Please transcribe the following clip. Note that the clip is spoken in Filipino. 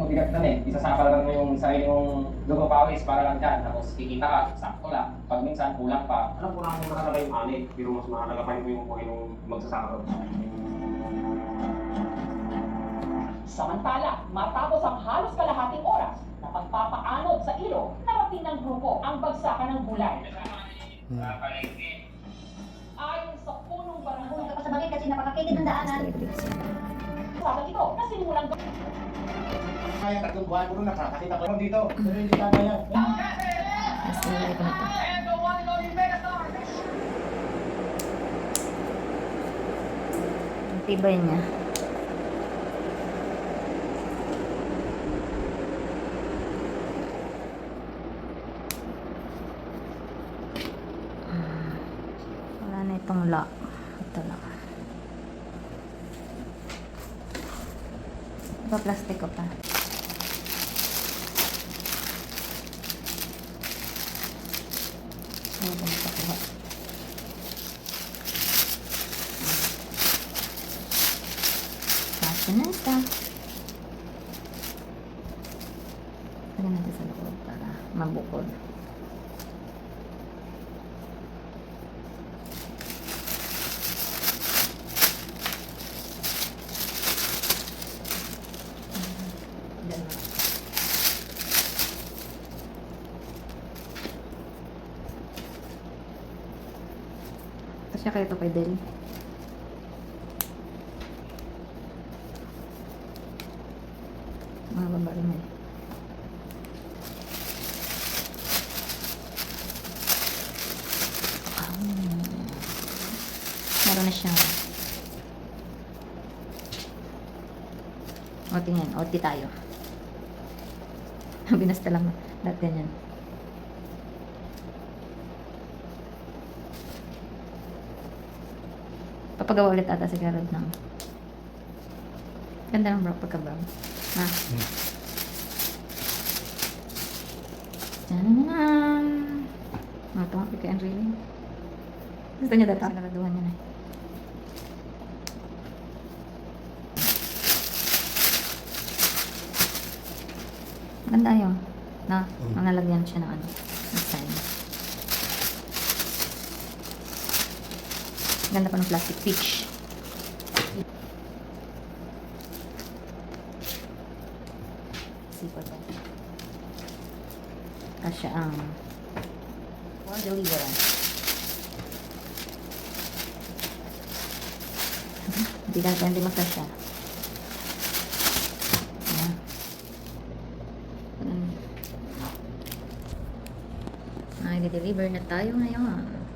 mabigat na eh. Isasakalan mo yung sarili mong dugo pawis para lang dyan. Tapos kikita ka, sakto lang. Pag minsan, kulang pa. Alam ko na kung nakasabay yung ani, pero mas mahalaga pa yung magsasaka. Samantala, matapos ang halos kalahating oras na pagpapaanod sa ilog, narating ng grupo ang bagsakan ng gulay. Ayon sa punong barangay, Sa bagay kasi napakakitid ng daanan. sa ito na sinimulang Kaya tatlong buwan ko rin nakakakita ko dito. Pero hindi tama yan. Mas nilagay ko na ito. Ang tibay niya. Wala na itong lock. Ito lang. Ito plastic ko pa. Ano ba nakakuha? Kasi na ito. Lagyan natin sa loob para mabukod. Kasi kayo ito kay Del. Mga babae na eh. Meron na siyang o tingnan, o ti tayo. Binasta lang lahat ganyan. Papagawa ulit ata si Garod ng ganda ng bro pagka-brown. Ha? Tadaan! Ito nga pika and really. Gusto niya data? Siguraduhan niya na eh. Ganda yun. Na, nalagyan siya ng ano. Design. Ganda pa ng plastic peach. Sipot pa. Kasya ang for deliverance. Hindi magkasya. Ayan. Ay, deliver na tayo ngayon.